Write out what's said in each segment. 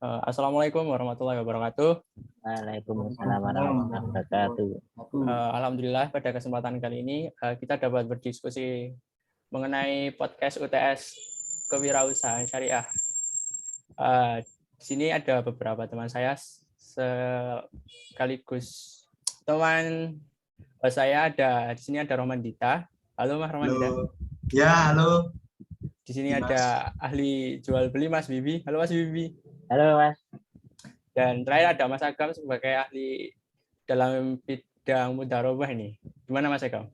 Assalamualaikum warahmatullahi wabarakatuh. Waalaikumsalam warahmatullahi wabarakatuh. Alhamdulillah pada kesempatan kali ini kita dapat berdiskusi mengenai podcast UTS Kewirausahaan Syariah. Di sini ada beberapa teman saya sekaligus teman saya di sini ada Roman Dita. Halo Mas Roman Dita. Ya, halo. Di sini ada ahli jual beli Mas Bibi. Halo Mas Bibi. Halo Mas. Dan terakhir ada Mas Agam sebagai ahli dalam bidang mudarobah ini. Gimana Mas Agam?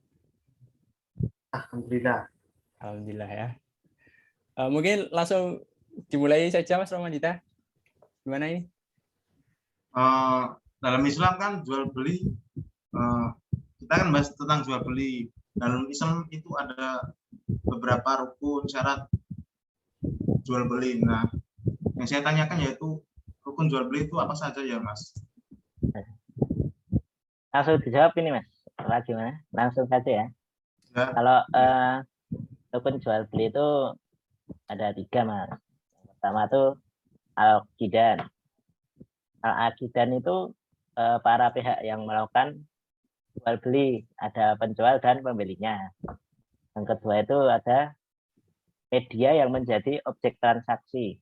Alhamdulillah. Alhamdulillah ya. Mungkin langsung dimulai saja Mas Romanita. Gimana ini? Dalam Islam kan jual beli, kita kan bahas tentang jual beli. Dalam Islam itu ada beberapa rukun syarat jual beli. Nah, yang saya tanyakan yaitu rukun jual beli itu apa saja ya Mas? Langsung dijawab ini Mas. Gimana? Langsung saja ya. Ya. Kalau rukun jual beli itu ada 3 Mas. Yang pertama itu al-aqidan. Al-aqidan itu para pihak yang melakukan jual beli, ada penjual dan pembelinya. Yang kedua itu ada media yang menjadi objek transaksi.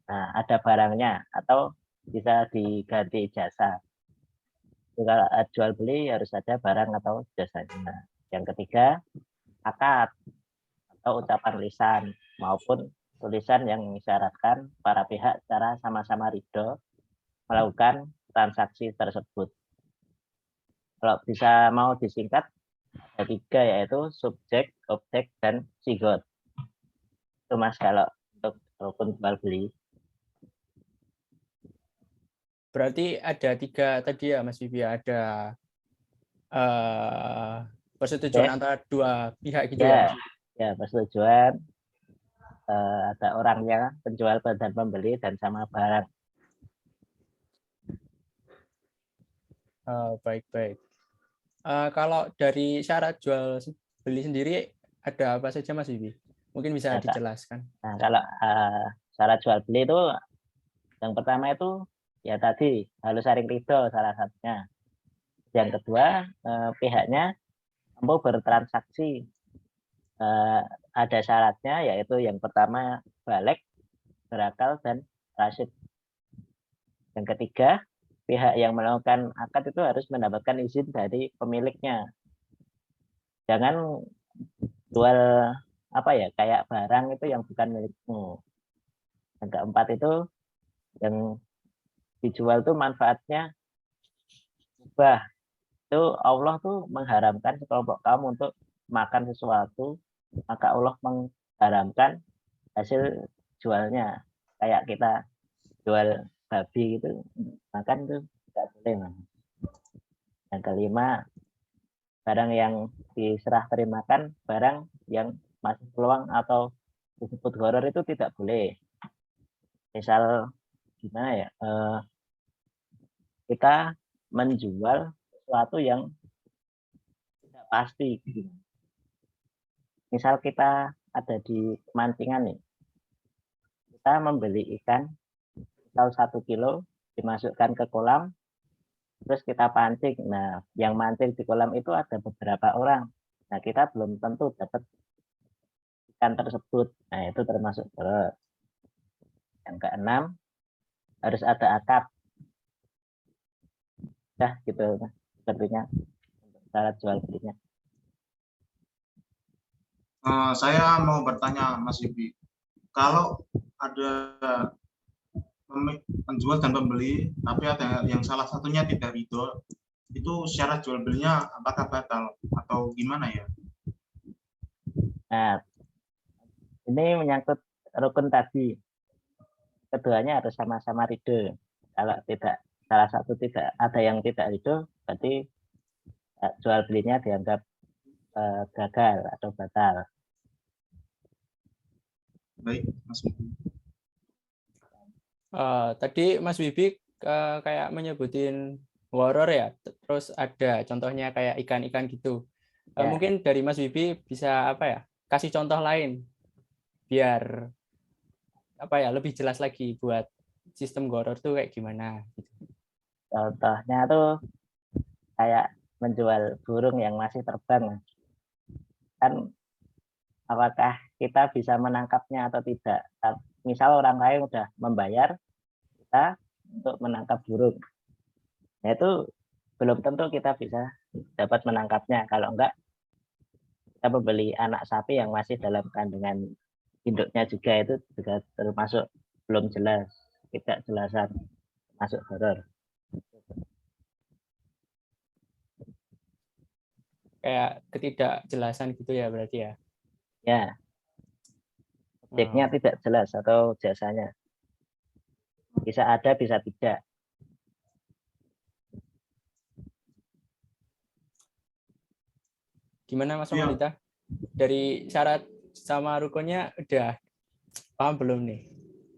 Nah, ada barangnya atau bisa diganti jasa. Kalau jual beli harus ada barang atau jasanya. Yang ketiga, akad atau ucapan lisan maupun tulisan yang mengisyaratkan para pihak secara sama-sama ridho melakukan transaksi tersebut. Kalau bisa mau disingkat, ada 3 yaitu subjek, objek, dan sigot. Itu Mas kalau untuk rukun jual beli. Berarti ada 3 tadi ya Mas Bibi, ada persetujuan antara 2 pihak gitu ya? Ya, persetujuan ada orangnya, penjual dan pembeli, dan sama barang. Baik-baik. Kalau dari syarat jual beli sendiri ada apa saja Mas Bibi? Mungkin bisa dijelaskan. Nah, kalau syarat jual beli itu yang pertama itu ya tadi harus saling ridho salah satunya. Yang kedua pihaknya mampu bertransaksi. Ada syaratnya yaitu yang pertama baligh, berakal, dan rasyid. Yang ketiga pihak yang melakukan akad itu harus mendapatkan izin dari pemiliknya. Jangan jual kayak barang itu yang bukan milikmu. Yang keempat itu yang dijual tuh manfaatnya mubah. Itu Allah tuh mengharamkan sekelompok kaum untuk makan sesuatu, maka Allah mengharamkan hasil jualnya. Kayak kita jual babi gitu, makan tuh nggak boleh. Yang kelima, barang yang diserah terimakan, barang yang masih peluang atau disebut horor itu tidak boleh. Misal gimana ya, kita menjual sesuatu yang tidak pasti. Misal kita ada di pemancingan nih, kita membeli ikan misal 1 kilo, dimasukkan ke kolam, terus kita pancing. Nah, yang mancing di kolam itu ada beberapa orang. Nah, kita belum tentu dapat ikan tersebut. Nah, itu termasuk horor. Yang keenam, harus ada akad. Nah, gitu sepertinya untuk syarat jual belinya. Saya mau bertanya Mas Yubi, kalau ada penjual dan pembeli, tapi ada yang salah satunya tidak ridho, itu syarat jual belinya apakah batal atau gimana ya? Nah, ini menyangkut rukun tadi. Keduanya harus sama-sama ridho. Kalau tidak salah satu tidak ada yang tidak ridho, berarti jual belinya dianggap gagal atau batal. Baik, Mas Bibi. Tadi Mas Bibi kayak menyebutin horor ya, terus ada contohnya kayak ikan-ikan gitu. Mungkin dari Mas Bibi bisa kasih contoh lain biar lebih jelas lagi buat sistem goror tuh kayak gimana? Contohnya tuh kayak menjual burung yang masih terbang, Mas. Kan apakah kita bisa menangkapnya atau tidak? Misal orang lain udah membayar kita untuk menangkap burung, nah itu belum tentu kita bisa dapat menangkapnya. Kalau enggak, kita membeli anak sapi yang masih dalam kandungan induknya juga, itu juga termasuk belum jelas, tidak jelasan, masuk horor. Kayak ketidakjelasan gitu ya berarti ya? Ya, objeknya tidak jelas atau jasanya bisa ada, bisa tidak. Gimana Mas Iya. Romadita? Dari syarat sama rukunnya udah paham belum nih?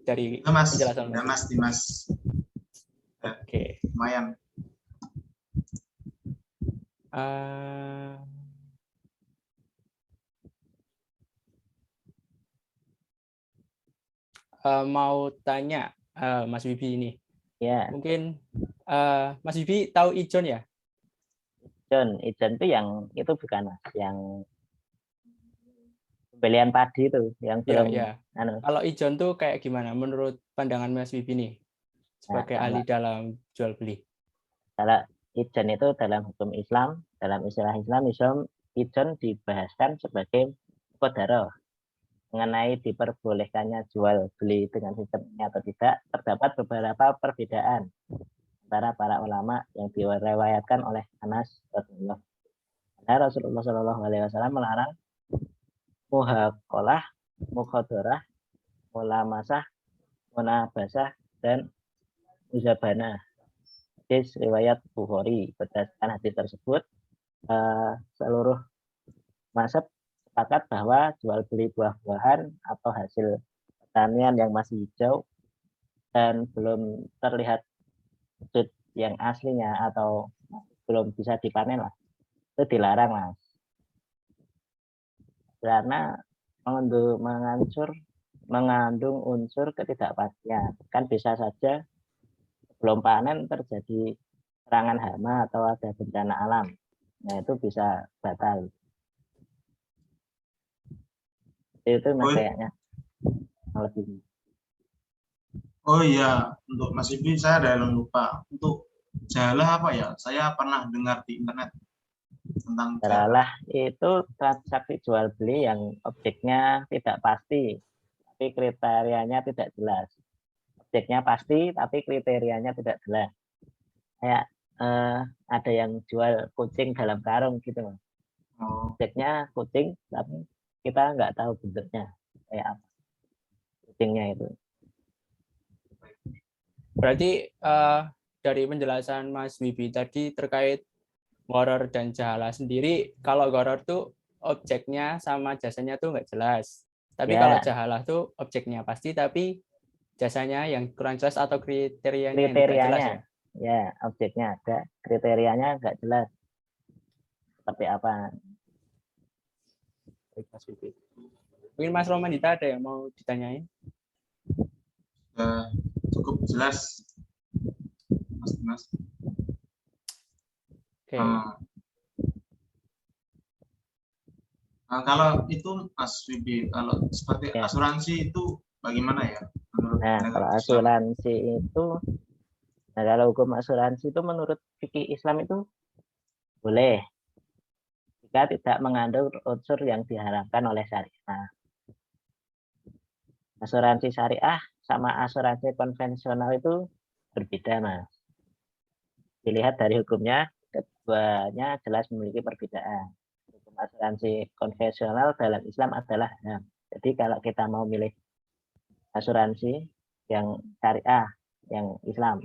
Dari Ya, Mas. penjelasan Ya, Mas. Mas. Oke. Lumayan. Mau tanya Mas Bibi ini. Ya, Mungkin Mas Bibi tahu ijon ya? ijon itu yang itu bukan, Mas, yang pembelian padi itu yang Ya, belum ya. anu. Kalau ijon tuh kayak gimana menurut pandangan Mas Bibi nih Nah, sebagai ahli dalam jual beli? kalau ijon itu dalam hukum Islam, dalam istilah Islam, ijon dibahaskan sebagai qadara. Mengenai diperbolehkannya jual beli dengan sistem ini atau tidak, terdapat beberapa perbedaan antara para ulama yang diriwayatkan oleh Anas radhiyallahu anhu. Rasulullah Shallallahu Alaihi Wasallam melarang muhaqalah, mukhadarah, mulamasah, munabasah, dan muzabana. Hadis riwayat Bukhari. Berdasarkan hadis tersebut, seluruh mazhab sepakat bahwa jual beli buah-buahan atau hasil pertanian yang masih hijau dan belum terlihat wujud yang aslinya atau belum bisa dipanen lah, itu dilarang, Mas, karena mengandung unsur ketidakpastian. Kan bisa saja belum panen terjadi serangan hama atau ada bencana alam, nah itu bisa batal. Itu Mas kayaknya lebih. Oh iya, untuk Mas Ibi saya ada yang lupa. Untuk jalah apa ya? Saya pernah dengar di internet tentang jalah. Jalalah itu transaksi jual beli yang objeknya tidak pasti, tapi kriterianya tidak jelas. Objeknya pasti, tapi kriterianya tidak jelas. Kayak ada yang jual kucing dalam karung gitu, Mas. Oh, Objeknya kucing, tapi kita nggak tahu bentuknya kayak apa kucingnya itu. Berarti dari penjelasan Mas Bibi tadi terkait goror dan jahala sendiri, kalau goror tuh objeknya sama jasanya tuh nggak jelas. Tapi kalau Ya, jahalah tuh objeknya pasti, tapi jasanya yang kurang jelas atau kriterianya yang tidak jelas ya. kriterianya, objeknya ada, kriterianya nggak jelas seperti apa. Mas Bibi. Mungkin Mas Romadita ada yang mau ditanyain? cukup jelas, Mas Dimas. Oke. Nah, kalau itu Mas Wibi, kalau seperti Ya. asuransi itu bagaimana ya? Menurut Nah, kalau asuransi itu, nah kalau hukum asuransi itu menurut fikih Islam itu boleh jika tidak mengandung unsur yang diharamkan oleh syariah. Asuransi syariah sama asuransi konvensional itu berbeda, Mas. Dilihat dari hukumnya, keduanya jelas memiliki perbedaan. Hukum asuransi konvensional dalam Islam adalah haram. Jadi kalau kita mau milih asuransi yang syariah, yang Islam,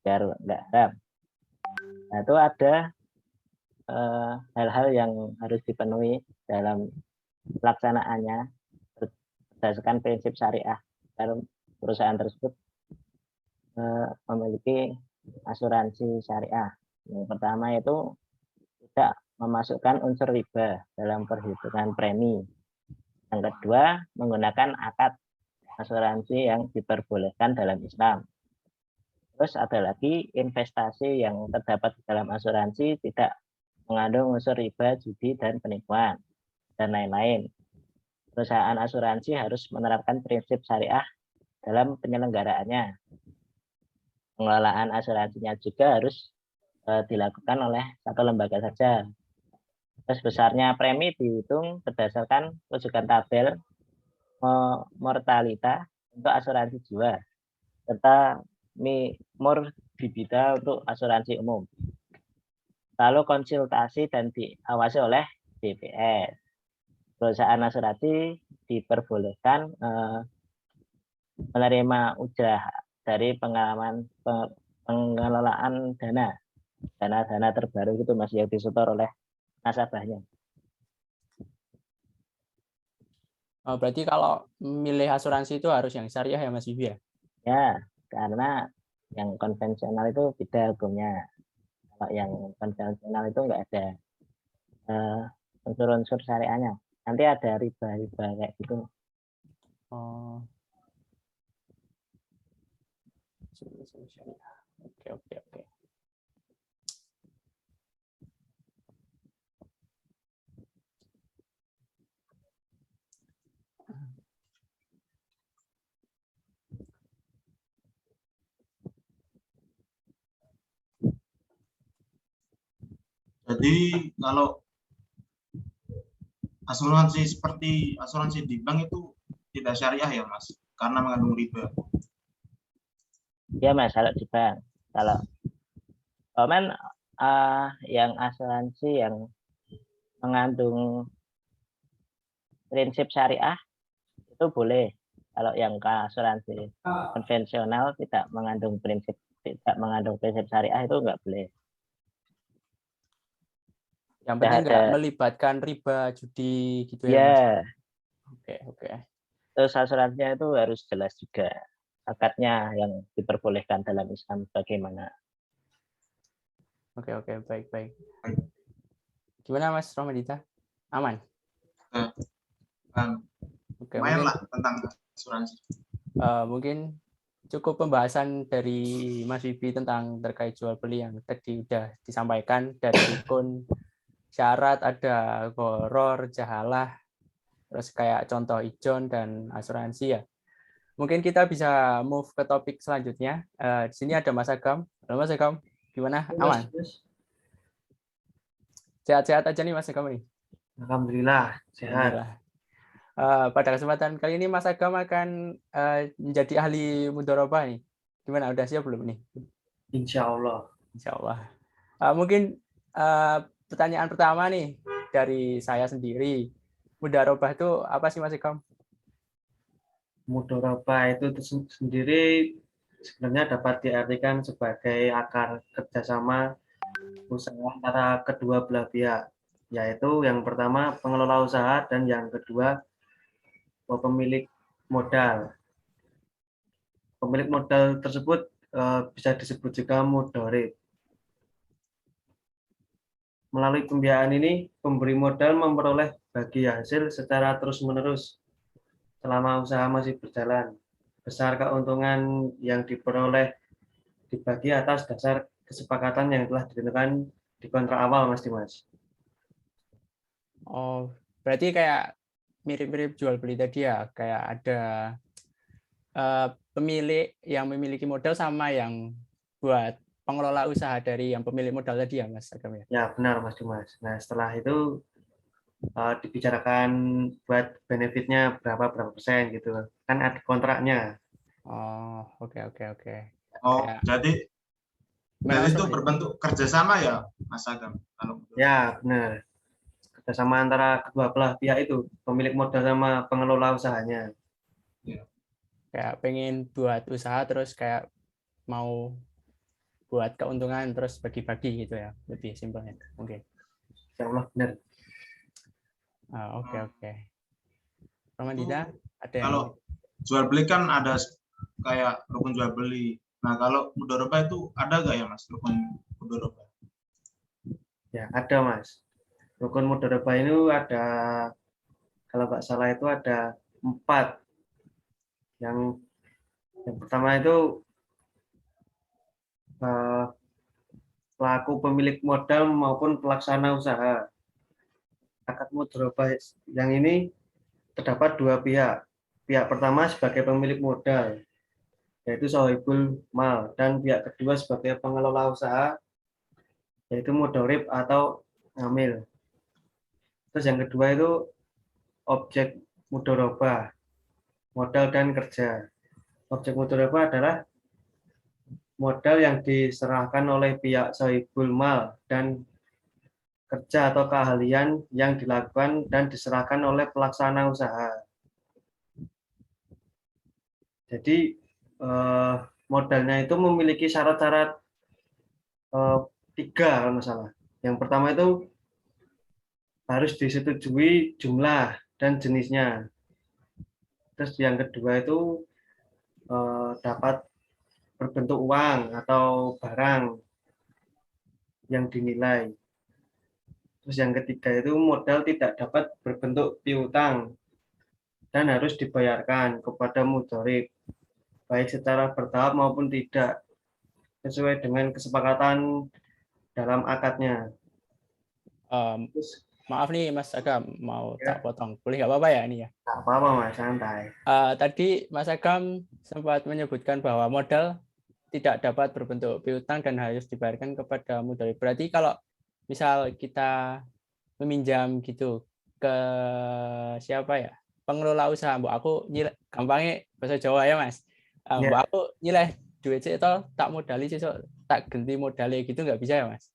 biar nggak haram, nah itu ada hal-hal yang harus dipenuhi dalam pelaksanaannya berdasarkan prinsip syariah. Dalam perusahaan tersebut memiliki asuransi syariah. Yang pertama itu tidak memasukkan unsur riba dalam perhitungan premi. Yang kedua, menggunakan akad asuransi yang diperbolehkan dalam Islam. Terus ada lagi investasi yang terdapat di dalam asuransi tidak mengandung unsur riba, judi, dan penipuan, dan lain-lain. Perusahaan asuransi harus menerapkan prinsip syariah dalam penyelenggaraannya. Pengelolaan asuransinya juga harus dilakukan oleh satu lembaga saja. Terus besarnya premi dihitung berdasarkan rujukan tabel mortalita untuk asuransi jiwa serta morbidita untuk asuransi umum. Lalu konsultasi dan diawasi oleh BPS. Perusahaan asuransi diperbolehkan menerima ujrah dari pengelolaan dana terbaru gitu Mas yang disetor oleh nasabahnya. Oh, berarti kalau milih asuransi itu harus yang syariah ya Mas Bibi ya? Ya, karena yang konvensional itu beda hukumnya. Kalau yang konvensional itu nggak ada unsur-unsur syariahnya. Nanti ada riba-riba kayak gitu. Oh. Syariah. Oke. Jadi kalau asuransi seperti asuransi di bank itu tidak syariah ya Mas, karena mengandung riba. Ya Mas, kalau di bank. Kalau yang asuransi yang mengandung prinsip syariah itu boleh. Kalau yang asuransi konvensional tidak mengandung prinsip syariah itu nggak boleh. Yang penting nggak melibatkan riba, judi gitu ya Mas. Oke. Terus asuransinya itu harus jelas juga akadnya yang diperbolehkan dalam Islam bagaimana. Oke, baik. Gimana Mas Romadita? Aman? Oke, lumayan lah tentang asuransi. Mungkin cukup pembahasan dari Mas Bibi tentang terkait jual beli yang tadi udah disampaikan dari rukun, syarat, ada gharar, jahalah, terus kayak contoh ijon dan asuransi ya. Mungkin kita bisa move ke topik selanjutnya. Di sini ada Mas Agam. Halo Mas Agam, gimana? Aman? Sehat-sehat aja nih Mas Agam nih? Alhamdulillah, sehat. Alhamdulillah. Pada kesempatan kali ini Mas Agam akan menjadi ahli mudharabah nih. Gimana? Udah siap belum nih? Insya Allah. Insya Allah. Mungkin pertanyaan pertama nih dari saya sendiri. Mudharabah itu apa sih Mas Agam? Mudharabah itu sendiri sebenarnya dapat diartikan sebagai akar kerjasama usaha antara kedua belah pihak, yaitu yang pertama pengelola usaha dan yang kedua pemilik modal. Pemilik modal tersebut bisa disebut juga mudharib. Melalui pembiayaan ini, pemberi modal memperoleh bagi hasil secara terus-menerus selama usaha masih berjalan. Besar keuntungan yang diperoleh dibagi atas dasar kesepakatan yang telah ditentukan di kontrak awal, Mas Dimas. Oh, berarti kayak mirip-mirip jual beli tadi ya, kayak ada pemilik yang memiliki modal sama yang buat pengelola usaha dari yang pemilik modal tadi ya Mas Agam ya? Ya benar Mas Dimas. Nah setelah itu dibicarakan buat benefitnya berapa persen gitu, kan ada kontraknya. Oh, oke. Oh, jadi itu Mas? berbentuk kerjasama ya Mas Agam? Ya benar. Kerjasama antara kedua belah pihak itu, pemilik modal sama pengelola usahanya. Kayak pengen buat usaha terus kayak mau buat keuntungan terus bagi-bagi gitu ya, lebih simpelnya mungkin. Insya Allah benar. Oke. Romadita, ada yang... Kalau jual beli kan ada kayak rukun jual beli. Nah kalau mudharabah itu ada nggak ya Mas rukun mudharabah? Ya ada Mas. Rukun mudharabah itu ada, kalau nggak salah itu ada 4. Yang pertama itu pelaku pemilik modal maupun pelaksana usaha. Akad mudharabah yang ini terdapat dua pihak. Pihak pertama sebagai pemilik modal, yaitu sahibul mal, dan pihak kedua sebagai pengelola usaha, yaitu mudharib atau ngamil. Terus yang kedua itu objek mudharabah, modal dan kerja. Objek mudharabah adalah modal yang diserahkan oleh pihak sahibul mal dan kerja atau keahlian yang dilakukan dan diserahkan oleh pelaksana usaha. Jadi modalnya itu memiliki syarat-syarat 3 kalau nggak salah. Yang pertama itu harus disetujui jumlah dan jenisnya. Terus yang kedua itu dapat berbentuk uang atau barang yang dinilai. Terus yang ketiga itu modal tidak dapat berbentuk piutang dan harus dibayarkan kepada mudharib, baik secara bertahap maupun tidak, sesuai dengan kesepakatan dalam akadnya. Maaf nih Mas Agam, mau tak potong. Boleh nggak apa-apa ya ini ya? Nggak apa-apa Mas, santai. Tadi Mas Agam sempat menyebutkan bahwa modal tidak dapat berbentuk piutang dan harus dibayarkan kepada mudharib. Berarti kalau misal kita meminjam gitu ke siapa ya, pengelola usaha, mbak aku nyileh, gampangnya bahasa Jawa ya Mas, mbak aku nyileh duit itu tak modali sih, tak ganti modalnya gitu nggak bisa ya Mas?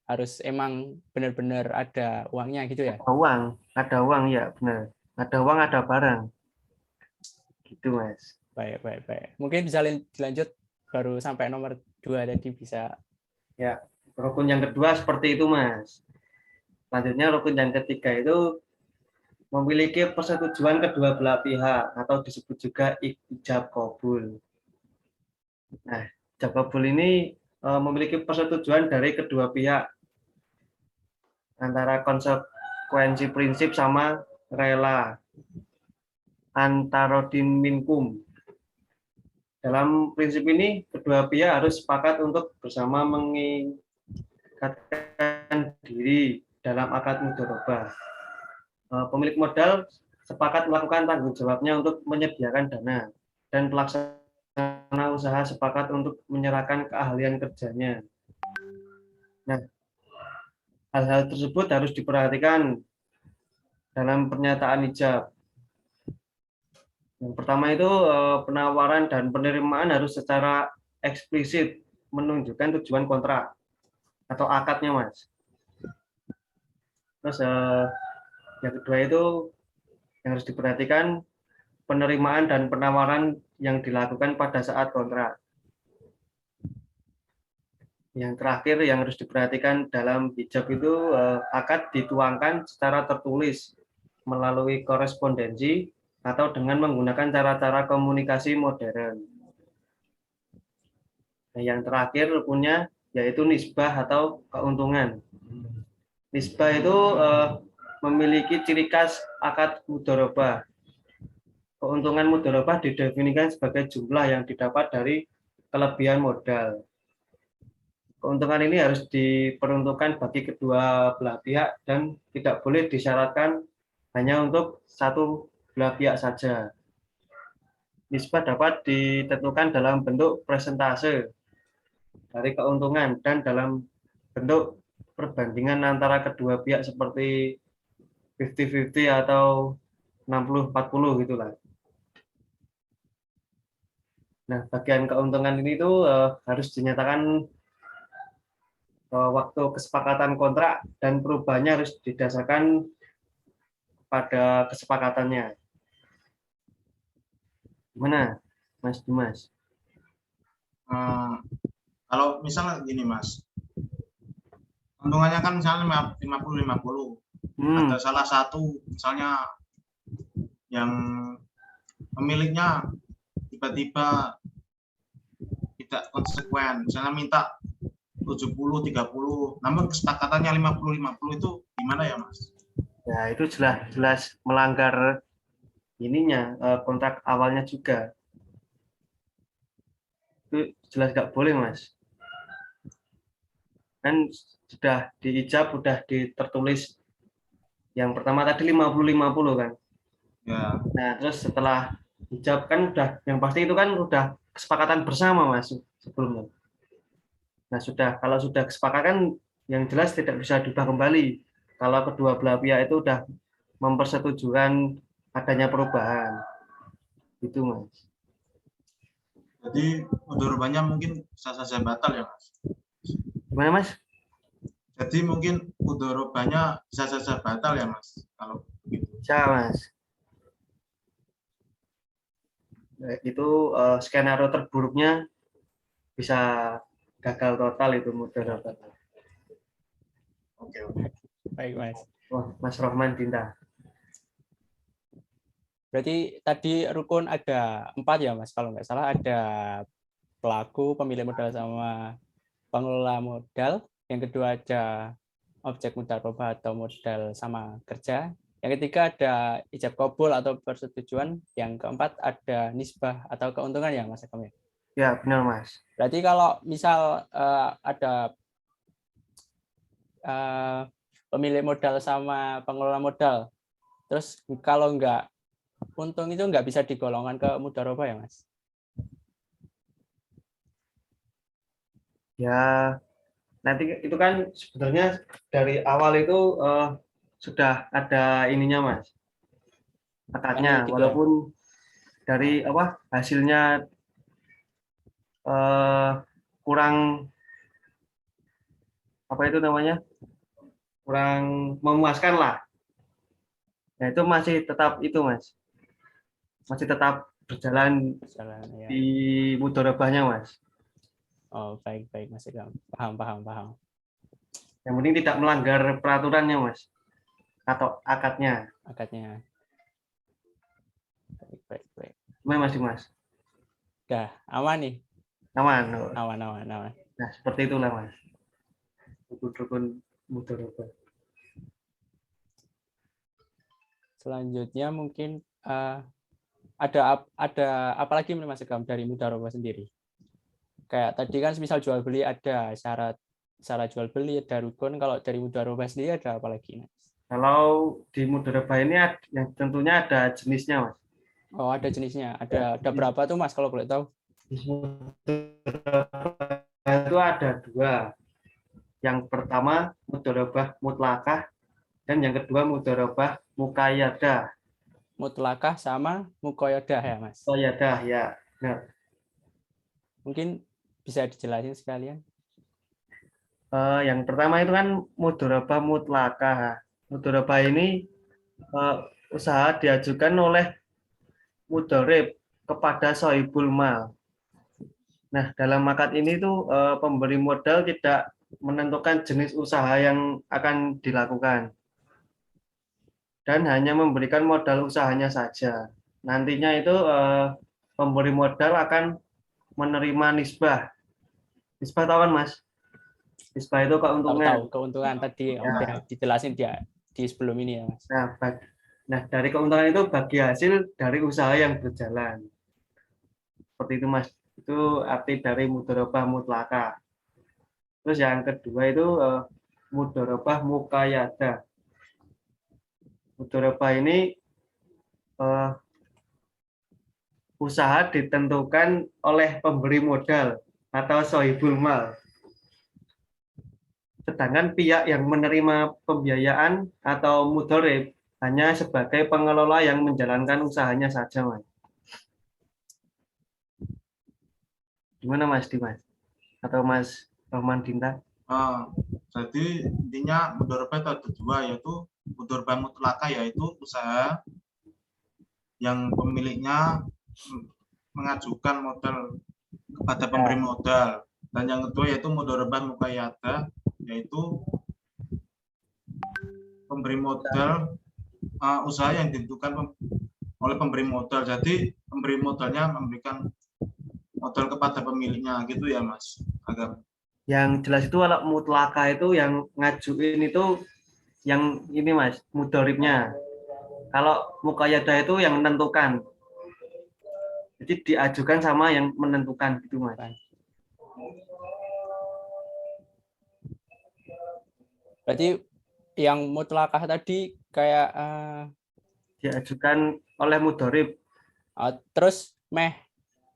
Harus emang benar-benar ada uangnya gitu ya? Ada uang ya benar. Ada uang, ada barang. Gitu Mas. Baik. Mungkin bisa dilanjut baru sampai nomor 2 tadi bisa. Ya, rukun yang kedua seperti itu Mas. Selanjutnya rukun yang ketiga itu memiliki persetujuan kedua belah pihak atau disebut juga ijab qabul. Nah, ijab qabul ini memiliki persetujuan dari kedua pihak antara konsekuensi prinsip sama rela antarodin minkum. Dalam prinsip ini, kedua pihak harus sepakat untuk bersama mengikatkan diri dalam akad mudharabah. Pemilik modal sepakat melakukan tanggung jawabnya untuk menyediakan dana, dan pelaksana usaha sepakat untuk menyerahkan keahlian kerjanya. Nah, hal-hal tersebut harus diperhatikan dalam pernyataan ijab. Yang pertama itu penawaran dan penerimaan harus secara eksplisit menunjukkan tujuan kontrak atau akadnya Mas. Terus yang kedua itu yang harus diperhatikan penerimaan dan penawaran yang dilakukan pada saat kontrak. Yang terakhir yang harus diperhatikan dalam ijab itu akad dituangkan secara tertulis melalui korespondensi atau dengan menggunakan cara-cara komunikasi modern. Nah, yang terakhir rukunnya yaitu nisbah atau keuntungan. Nisbah itu memiliki ciri khas akad mudharabah. Keuntungan mudharabah didefinisikan sebagai jumlah yang didapat dari kelebihan modal. Keuntungan ini harus diperuntukkan bagi kedua belah pihak dan tidak boleh disyaratkan hanya untuk satu belah pihak saja. Nisbah dapat ditentukan dalam bentuk persentase dari keuntungan dan dalam bentuk perbandingan antara kedua pihak seperti 50-50 atau 60-40 gitulah. Nah, bagian keuntungan ini tuh harus dinyatakan waktu kesepakatan kontrak dan perubahannya harus didasarkan pada kesepakatannya. Gimana, Mas Dimas? Kalau misalnya gini Mas, keuntungannya kan misalnya 50-50. Ada salah satu misalnya yang pemiliknya tiba-tiba tidak konsekuen, misalnya minta 70-30, namun kesepakatannya 50-50 itu gimana ya Mas? Ya, itu jelas melanggar kontrak awalnya juga. Itu jelas nggak boleh, Mas. Kan sudah diijab, sudah tertulis yang pertama tadi 50-50 kan. Ya. Nah, terus setelah ijab kan udah, yang pasti itu kan udah kesepakatan bersama, Mas, sebelumnya. Nah, kalau sudah kesepakatan, yang jelas tidak bisa diubah kembali. Kalau kedua belah pihak itu udah mempersetujukan adanya perubahan. Itu, Mas. Jadi mudharabahnya mungkin bisa saja batal ya, Mas. Gimana, Mas? Jadi mungkin mudharabahnya bisa saja batal ya, Mas. Kalau begitu. Bisa, Mas. Nah, itu skenario terburuknya bisa gagal total itu mudharabah. Oke. Baik, Mas. Wah, Mas Rohman Dinta. Berarti tadi rukun ada 4 ya, Mas. Kalau nggak salah ada pelaku, pemilik modal sama pengelola modal. Yang kedua ada objek mudharabah atau modal sama kerja. Yang ketiga ada ijab kabul atau persetujuan. Yang keempat ada nisbah atau keuntungan ya, Mas Agam ya? Ya, benar, Mas. Berarti kalau misal ada pemilik modal sama pengelola modal, terus kalau nggak untung itu nggak bisa digolongkan ke mudharabah ya, Mas? Ya, nanti itu kan sebenarnya dari awal itu sudah ada ininya, Mas. Akadnya, Gitu ya? walaupun dari hasilnya kurang kurang memuaskan lah. Nah, itu masih tetap itu, Mas. Masih tetap berjalan Ya. di mudharabahnya, Mas. Oh, baik, Mas Agam. Paham. Yang penting tidak melanggar peraturannya, Mas. Atau akadnya. Akadnya. Baik. Gimana, Mas Dimas? Udah, aman nih. Aman. Aman. Nah, seperti itulah, Mas. Rukun mudharabah. Selanjutnya mungkin ada apa lagi Mas Agam dari mudharabah sendiri? Kayak tadi kan misal jual beli ada syarat jual beli, ada rukun. Kalau dari mudharabah sendiri ada apa lagi, Mas? Kalau di mudharabah ini yang tentunya ada jenisnya, Mas. Oh, ada jenisnya. Ada berapa tuh, Mas, kalau boleh tahu? Itu ada 2. Yang pertama mudharabah mutlakah dan yang kedua mudharabah muqayyadah. Mutlakah sama muqayyadah ya, Mas? Muqayyadah ya. Nah, mungkin bisa dijelasin sekalian. Yang pertama itu kan mudharabah mutlakah. Mudharabah ini usaha diajukan oleh mudharib kepada sahibul mal. Nah, dalam akad ini tuh pemberi modal tidak menentukan jenis usaha yang akan dilakukan dan hanya memberikan modal usahanya saja. Nantinya itu pemberi modal akan menerima nisbah. Nisbah tahu kan, Mas? Nisbah itu keuntungan. Tahu keuntungan tadi udah dijelasin di sebelum ini ya, Mas. Nah, dari keuntungan itu bagi hasil dari usaha yang berjalan. Seperti itu, Mas. Itu arti dari mudharabah mutlakah. Terus yang kedua itu mudharabah muqayyadah. Mudharabah ini usaha ditentukan oleh pemberi modal atau sahibul mal. Sedangkan pihak yang menerima pembiayaan atau mudharib hanya sebagai pengelola yang menjalankan usahanya saja, Mas. Gimana, Mas Dimas? Atau Mas Rohman Dinta? Jadi intinya mudharabah itu ada 2, yaitu mudharabah mutlakah, yaitu usaha yang pemiliknya mengajukan modal kepada pemberi modal, dan yang kedua yaitu mudharabah muqayyadah, yaitu pemberi modal usaha yang ditentukan oleh pemberi modal. Jadi pemberi modalnya memberikan modal kepada pemiliknya, gitu ya, Mas Agam. Yang jelas itu kalau mutlakah itu yang ngajuin itu yang ini, Mas, mudharibnya. Kalau muqayyadah itu yang menentukan. Jadi diajukan sama yang menentukan gitu, Mas. Berarti yang mutlakah tadi kayak Diajukan oleh mudhorib. terus meh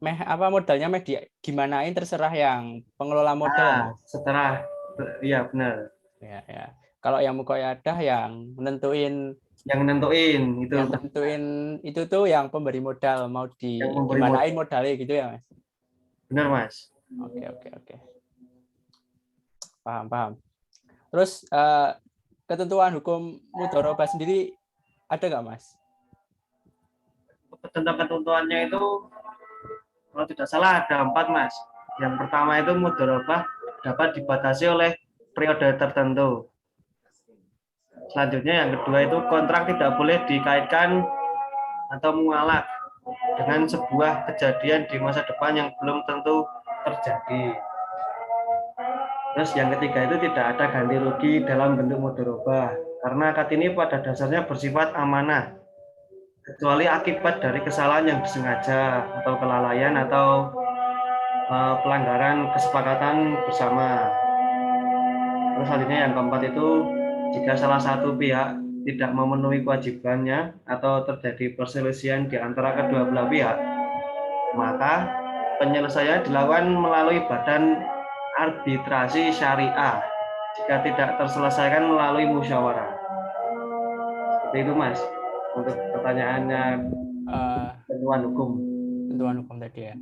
apa modalnya gimanain terserah yang pengelola modal ya, Mas? Setelah, iya benar. Ya. Kalau yang muqayyadah yang menentuin Yang yang tentuin itu tuh yang pemberi modal mau yang memberi gimanain modalnya gitu ya, Mas? benar, Mas. Oke. Paham. Terus ketentuan hukum mudharabah sendiri ada nggak, Mas? Tentang ketentuannya itu kalau tidak salah ada 4, Mas. Yang pertama itu mudharabah dapat dibatasi oleh periode tertentu. Selanjutnya yang kedua itu kontrak tidak boleh dikaitkan atau mualak dengan sebuah kejadian di masa depan yang belum tentu terjadi. Terus yang ketiga itu tidak ada ganti rugi dalam bentuk mudharabah karena akad ini pada dasarnya bersifat amanah kecuali akibat dari kesalahan yang disengaja atau kelalaian atau pelanggaran kesepakatan bersama. Terus selanjutnya yang keempat itu jika salah satu pihak tidak memenuhi kewajibannya atau terjadi perselisihan di antara kedua belah pihak, maka penyelesaian dilakukan melalui badan arbitrasi syariah jika tidak terselesaikan melalui musyawarah. Seperti itu, Mas, untuk pertanyaannya ketentuan hukum. Ketentuan hukum tadi ya.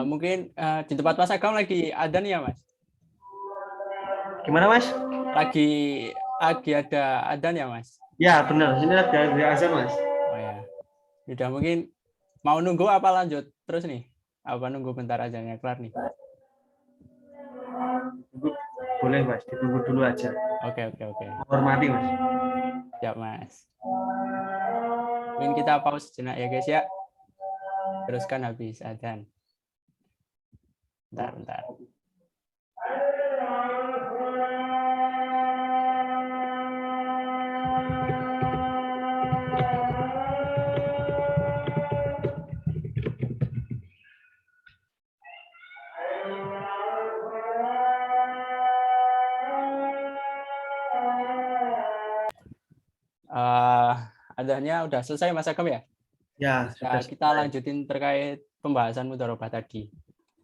Mungkin di tempat Mas Agam lagi ada nih ya, Mas? Gimana, Mas? Lagi ada adzan ya, Mas? Ya, benar. Sini ada azan, Mas. Oh ya. Sudah, mungkin mau nunggu apa lanjut terus nih? Apa nunggu bentar azannya kelar nih? Boleh, Mas. Ditunggu dulu aja. Oke. Hormati, Mas. Siap, Mas. Mungkin kita pause sejenak ya, guys ya. Teruskan habis adzan. Bentar. Adanya udah selesai, Mas Agam ya? Ya, Nah, kita lanjutin terkait pembahasan mudharabah tadi.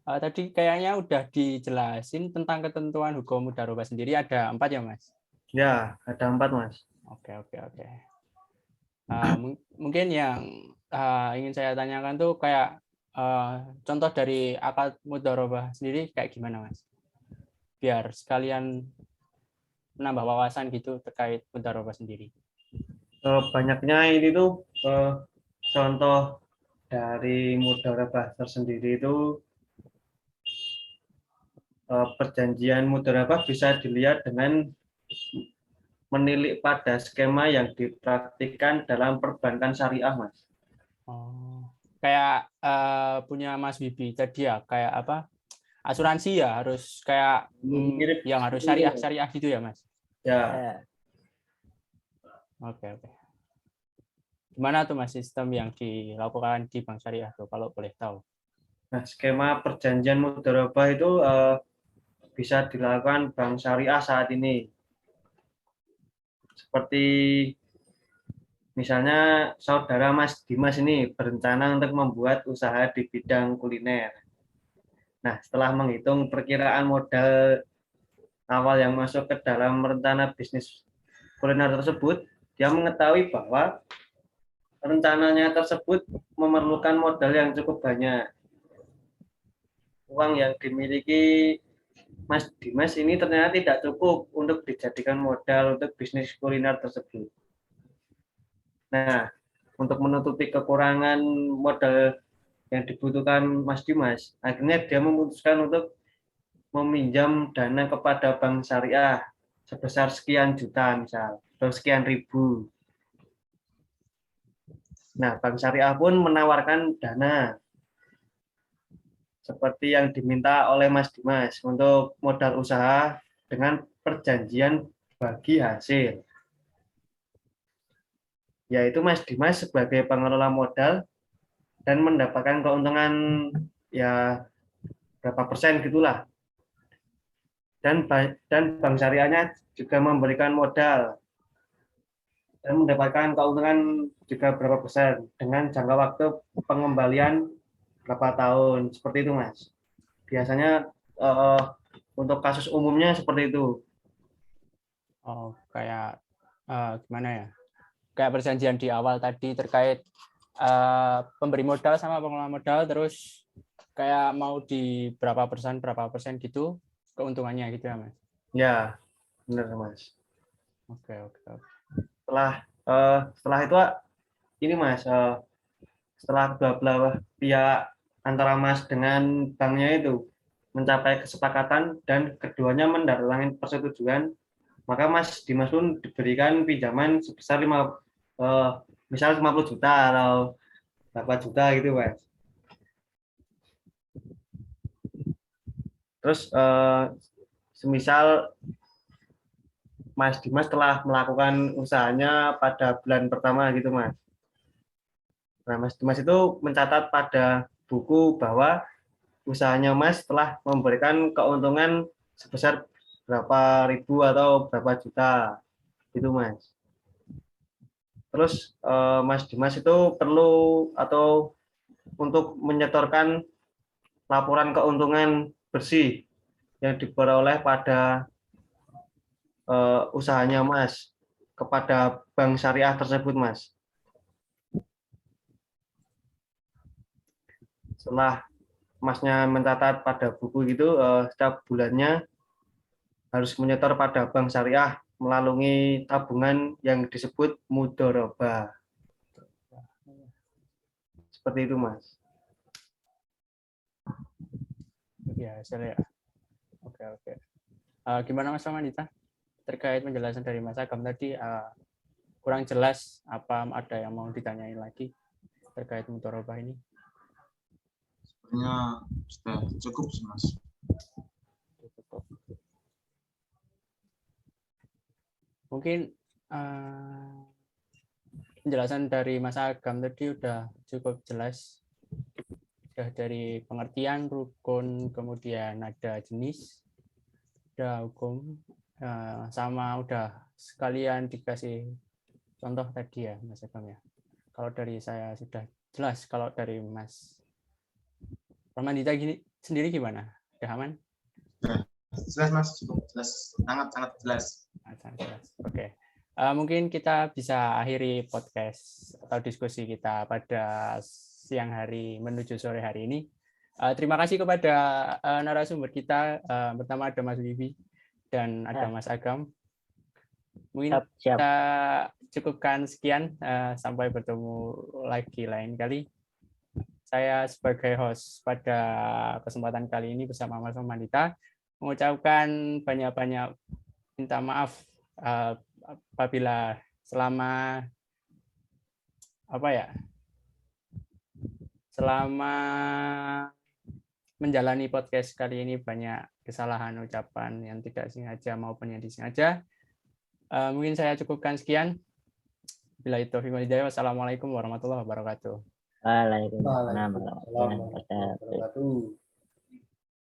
Tadi kayaknya udah dijelasin tentang ketentuan hukum mudharabah sendiri ada 4 ya, Mas? Ya, ada 4, Mas. Oke. Mungkin yang ingin saya tanyakan tuh kayak contoh dari akad mudharabah sendiri kayak gimana, Mas? Biar sekalian menambah wawasan gitu terkait mudharabah sendiri. Banyaknya ini tuh contoh dari mudharabah tersendiri itu perjanjian mudharabah bisa dilihat dengan menilik pada skema yang dipraktikkan dalam perbankan syariah, Mas. Oh, kayak punya Mas Bibi tadi ya, kayak apa? Asuransi ya harus kayak yang harus syariah gitu ya, Mas? Ya. Oke. Gimana tuh, Mas, sistem yang dilakukan di bank syariah tuh kalau boleh tahu? Nah, skema perjanjian mudharabah itu bisa dilakukan bank syariah saat ini. Seperti misalnya saudara Mas Dimas ini berencana untuk membuat usaha di bidang kuliner. Nah, setelah menghitung perkiraan modal awal yang masuk ke dalam rencana bisnis kuliner tersebut, dia mengetahui bahwa rencananya tersebut memerlukan modal yang cukup banyak. Uang yang dimiliki Mas Dimas ini ternyata tidak cukup untuk dijadikan modal untuk bisnis kuliner tersebut. Nah, untuk menutupi kekurangan modal yang dibutuhkan Mas Dimas, akhirnya dia memutuskan untuk meminjam dana kepada bank syariah sebesar sekian juta misal, atau sekian ribu. Nah, bank syariah pun menawarkan dana seperti yang diminta oleh Mas Dimas untuk modal usaha dengan perjanjian bagi hasil. yaitu Mas Dimas sebagai pengelola modal dan mendapatkan keuntungan ya berapa persen gitulah. Dan bank syariahnya juga memberikan modal dan mendapatkan keuntungan juga berapa persen dengan jangka waktu pengembalian berapa tahun, seperti itu Mas. Biasanya untuk kasus umumnya seperti itu. Oh, kayak gimana ya? Kayak perjanjian di awal tadi terkait pemberi modal sama pengelola modal, terus kayak mau di berapa persen gitu keuntungannya gitu ya, Mas? Ya, benar Mas. Oke, oke, oke. Setelah itu ini Mas, setelah kedua belah pihak antara Mas dengan banknya itu mencapai kesepakatan dan keduanya menandatangani persetujuan, maka Mas Dimas pun diberikan pinjaman sebesar misal 50 juta atau berapa juta gitu Mas. Terus semisal Mas Dimas telah melakukan usahanya pada bulan pertama gitu Mas. Nah, Mas Dimas itu mencatat pada buku bahwa usahanya Mas telah memberikan keuntungan sebesar berapa ribu atau berapa juta gitu Mas. Terus Mas Dimas itu perlu atau untuk menyetorkan laporan keuntungan bersih yang diperoleh pada usahanya Mas kepada bank syariah tersebut Mas. Setelah Masnya mencatat pada buku itu setiap bulannya harus menyetor pada bank syariah melalui tabungan yang disebut mudoroba. Seperti itu, Mas. Ya, saya ya. Oke, oke. Gimana Mas Manita? Terkait penjelasan dari Mas Agam tadi, kurang jelas, apa ada yang mau ditanyain lagi terkait mudharabah ini? Sebenarnya sudah cukup sih Mas. Mungkin penjelasan dari Mas Agam tadi udah cukup jelas. Sudah dari pengertian rukun, kemudian ada jenis, ada hukum, sama udah sekalian dikasih contoh tadi ya Mas Agam ya. Kalau dari saya sudah jelas, kalau dari Mas Ramandita sendiri gimana? Udah aman? Jelas Mas, cukup jelas, sangat jelas. Sangat jelas. Oke. Mungkin kita bisa akhiri podcast atau diskusi kita pada siang hari menuju sore hari ini. Terima kasih kepada narasumber kita. Pertama ada Mas Wibi dan ada Mas Agam. Mungkin Siap. kita cukupkan sekian. Sampai bertemu lagi lain kali. Saya sebagai host pada kesempatan kali ini bersama Mas Ramandita mengucapkan banyak-banyak minta maaf apabila selama menjalani podcast kali ini banyak kesalahan ucapan yang tidak sengaja maupun yang disengaja. Mungkin saya cukupkan sekian. Billahi taufiq wal hidayah. Wassalamualaikum warahmatullahi wabarakatuh. Waalaikumsalam warahmatullahi wabarakatuh.